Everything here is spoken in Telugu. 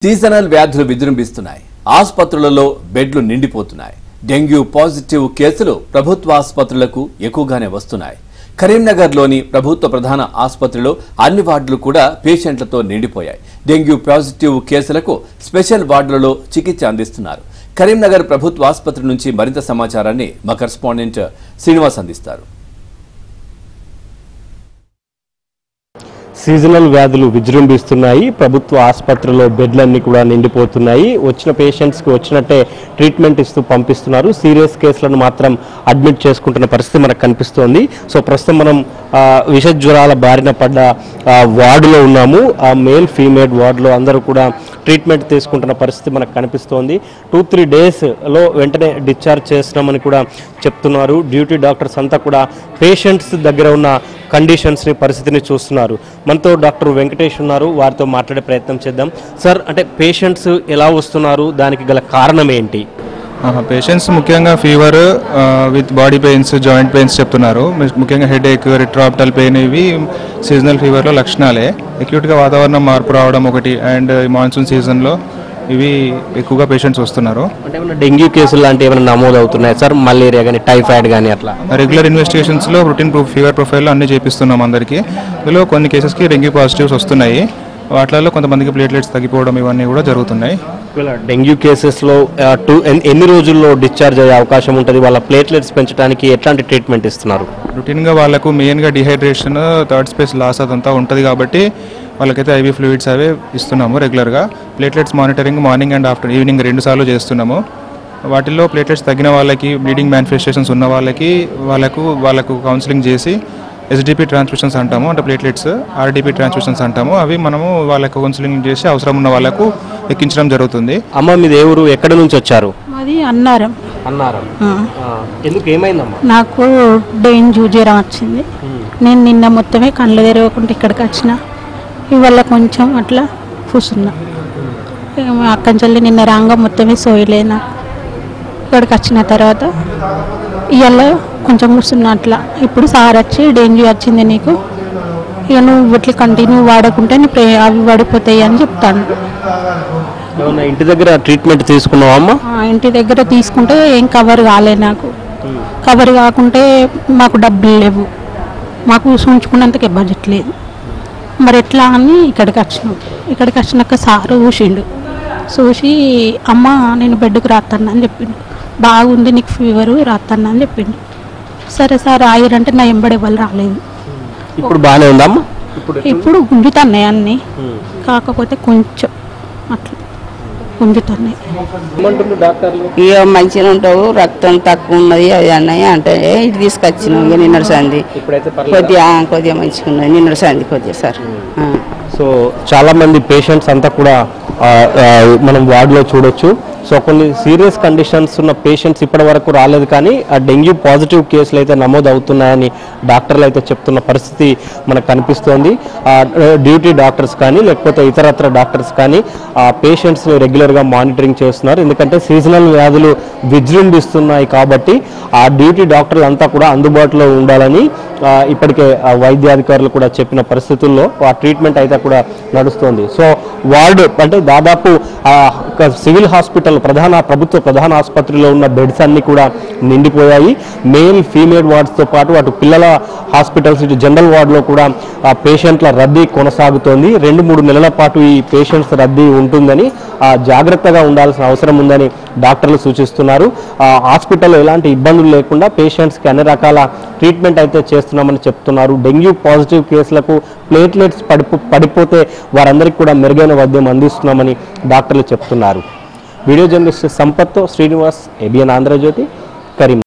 సీజనల్ వ్యాధులు విజృంభిస్తున్నాయి. ఆసుపత్రులలో బెడ్లు నిండిపోతున్నాయి. డెంగ్యూ పాజిటివ్ కేసులు ప్రభుత్వ ఆసుపత్రులకు ఎక్కువగానే వస్తున్నాయి. కరీంనగర్లోని ప్రభుత్వ ప్రధాన ఆసుపత్రిలో అన్ని వార్డులు కూడా పేషెంట్లతో నిండిపోయాయి. డెంగ్యూ పాజిటివ్ కేసులకు స్పెషల్ వార్డులలో చికిత్స అందిస్తున్నారు. కరీంనగర్ ప్రభుత్వ ఆసుపత్రి నుంచి మరింత సమాచారాన్ని మా కరెస్పాండెంట్ శ్రీనివాస్ అందిస్తారు. సీజనల్ వ్యాధులు విజృంభిస్తున్నాయి. ప్రభుత్వ ఆసుపత్రిలో బెడ్లన్నీ కూడా నిండిపోతున్నాయి. వచ్చిన పేషెంట్స్కి వచ్చినట్టే ట్రీట్మెంట్ ఇస్తూ పంపిస్తున్నారు. సీరియస్ కేసులను మాత్రం అడ్మిట్ చేసుకుంటున్న పరిస్థితి మనకు కనిపిస్తోంది. సో ప్రస్తుతం మనం విష జ్వరాల బారిన పడ్డ వార్డులో ఉన్నాము. ఆ మేల్ ఫీమేల్ వార్డులో అందరూ కూడా ట్రీట్మెంట్ తీసుకుంటున్న పరిస్థితి మనకు కనిపిస్తోంది. 2-3 డేస్లో వెంటనే డిశ్చార్జ్ చేస్తున్నామని కూడా చెప్తున్నారు. డ్యూటీ డాక్టర్స్ అంతా కూడా పేషెంట్స్ దగ్గర ఉన్న కండిషన్స్ని పరిస్థితిని చూస్తున్నారు. మనతో డాక్టర్ వెంకటేష్ ఉన్నారు. వారితో మాట్లాడే ప్రయత్నం చేద్దాం. సార్, అంటే పేషెంట్స్ ఎలా వస్తున్నారు, దానికి గల కారణం ఏంటి? పేషెంట్స్ ముఖ్యంగా fever with body pains, joint pains చెప్తున్నారు. ముఖ్యంగా హెడేక్, రెట్రాప్టల్ పెయిన్, ఇవి సీజనల్ ఫీవర్లో లక్షణాలే. అక్యూట్గా వాతావరణం మార్పు రావడం ఒకటి, అండ్ మాన్సూన్ సీజన్లో ఇవి ఎక్కువగా పేషెంట్స్ వస్తున్నారు. అంటే ఏమైనా డెంగ్యూ కేసులు లాంటి ఏమైనా నమోదు అవుతున్నాయి సార్? మలేరియా కానీ, టైఫాయిడ్ కానీ అట్లా రెగ్యులర్ ఇన్వెస్టిగేషన్స్లో రొటీన్ ఫీవర్ ప్రొఫైల్లో అన్నీ చేపిస్తున్నాం అందరికీ. ఇందులో కొన్ని కేసెస్కి డెంగ్యూ పాజిటివ్స్ వస్తున్నాయి. వాటిలో కొంతమందికి ప్లేట్లెట్స్ తగ్గిపోవడం ఇవన్నీ కూడా జరుగుతున్నాయి. డెంగ్యూ కేసెస్లో ఎన్ని రోజుల్లో డిశ్చార్జ్ అయ్యే అవకాశం ఉంటుంది? వాళ్ళ ప్లేట్లెట్స్ పెంచడానికి ఎట్లాంటి ట్రీట్మెంట్ ఇస్తున్నారు? రొటీన్గా వాళ్ళకు మెయిన్గా డిహైడ్రేషన్, థర్డ్ స్పేస్ లాస్ అదంతా ఉంటుంది కాబట్టి వాళ్ళకైతే ఐవీ ఫ్లూయిడ్స్ అవే ఇస్తున్నాము రెగ్యులర్గా. Platelets monitoring morning and after evening 2 సార్లు చేస్తున్నాము. వాటిల్లో ప్లేట్లెట్స్ తగ్గిన వాళ్ళకి, బ్లీడింగ్ మ్యానిఫెస్టేషన్స్ ఉన్న వాళ్ళకు కౌన్సిలింగ్ చేసి ఎస్డిపి ట్రాన్స్ఫ్యూషన్స్ అంటాము, అంటే ప్లేట్లెట్స్ ఆర్డిపి ట్రాన్స్ఫ్యూషన్స్ అంటాము. అవి మనము వాళ్ళకు కౌన్సిలింగ్ చేసి అవసరం ఉన్న వాళ్ళకు ఎక్కించడం జరుగుతుంది. అమ్మ, మీ దేవురు ఎక్కడి నుంచి వచ్చారు? మాది అన్నారం. ఎందుకు, ఏమైందమ్మా? నాకు డెంగ్యూ జ్వరం వచ్చింది. నేను నిన్న మొత్తమే కళ్ళు తెరవకుండా ఇక్కడికి వచ్చిన. ఇవాళ కొంచెం అట్లా కూర్చున్నా. అక్కడి నుంచి నిన్న రాంగ మొత్తమే సోయలేనా. ఇక్కడికి వచ్చిన తర్వాత ఇవాళ కొంచెం కూర్చున్నా అట్లా. ఇప్పుడు సార్ వచ్చి డెంగ్యూ వచ్చింది నీకు, ఇక నువ్వు ఇట్లా కంటిన్యూ వాడకుంటే అవి పడిపోతాయి అని చెప్తాను. ఇంటి దగ్గర ట్రీట్మెంట్ తీసుకున్నావా అమ్మ? ఇంటి దగ్గర తీసుకుంటే ఏం కవర్ కాలే. నాకు కవర్ కాకుంటే మాకు డబ్బులు లేవు, మాకు ఉంచుకున్నంతకే బడ్జెట్ లేదు. మరి ఎట్లా అని ఇక్కడికి వచ్చినాం. ఇక్కడికి వచ్చినాక సారు చూసి అమ్మ నేను బెడ్కి రాస్తాను అని చెప్పిండు. బాగుంది నీకు ఫీవరు, రాస్తాను అని చెప్పిండు. సరే సార్ ఆయిరంటే నా ఎంబడే వాళ్ళు రాలేదు. ఇప్పుడు బాగానే ఉందమ్మా? ఇప్పుడు గుంజుతున్నాయి అన్నీ, కాకపోతే కొంచెం అట్లా గుంజుతున్నాయి. ఇక మంచిగా ఉంటావు, రక్తం తక్కువ ఉన్నది అది అన్నయ్య అంటే ఇటు తీసుకొచ్చినాం. ఇక నిన్నటి సంది కొద్దిగా మంచిగా ఉన్నది. నిన్నటి సంది కొద్దిగా సార్. సో చాలా మంది పేషెంట్స్ అంతా కూడా మనం వార్డులో చూడొచ్చు. సో కొన్ని సీరియస్ కండిషన్స్ ఉన్న పేషెంట్స్ ఇప్పటి వరకు రాలేదు, కానీ ఆ డెంగ్యూ పాజిటివ్ కేసులు అయితే నమోదు అవుతున్నాయని డాక్టర్లు అయితే చెప్తున్న పరిస్థితి మనకు కనిపిస్తోంది. డ్యూటీ డాక్టర్స్ కానీ లేకపోతే ఇతరత్ర డాక్టర్స్ కానీ ఆ పేషెంట్స్ని రెగ్యులర్గా మానిటరింగ్ చేస్తున్నారు. ఎందుకంటే సీజనల్ వ్యాధులు విజృంభిస్తున్నాయి కాబట్టి ఆ డ్యూటీ డాక్టర్లు అంతా కూడా అందుబాటులో ఉండాలని ఇప్పటికే వైద్యాధికారులు కూడా చెప్పిన పరిస్థితుల్లో ఆ ట్రీట్మెంట్ అయితే కూడా నడుస్తోంది. సో వార్డు అంటే దాదాపు సివిల్ హాస్పిటల్ ప్రభుత్వ ప్రధాన ఆసుపత్రిలో ఉన్న బెడ్స్ అన్ని కూడా నిండిపోయాయి. మేల్ ఫీమేల్ వార్డ్స్తో పాటు అటు పిల్లల హాస్పిటల్స్, ఇటు జనరల్ వార్డులో కూడా పేషెంట్ల రద్దీ కొనసాగుతోంది. 2-3 నెలల పాటు ఈ పేషెంట్స్ రద్దీ ఉంటుందని, జాగ్రత్తగా ఉండాల్సిన అవసరం ఉందని డాక్టర్లు సూచిస్తున్నారు. హాస్పిటల్లో ఎలాంటి ఇబ్బందులు లేకుండా పేషెంట్స్కి అన్ని రకాల ట్రీట్మెంట్ అయితే చేస్తున్నామని చెప్తున్నారు. డెంగ్యూ పాజిటివ్ కేసులకు ప్లేట్లెట్స్ పడిపోతే వారందరికీ కూడా మెరుగైన వైద్యం అందిస్తున్నామని డాక్టర్లు చెప్తున్నారు. వీడియో జర్నలిస్ట్ సంపత్తో శ్రీనివాస్, ABN ఆంధ్రజ్యోతి, కరీంనగర్.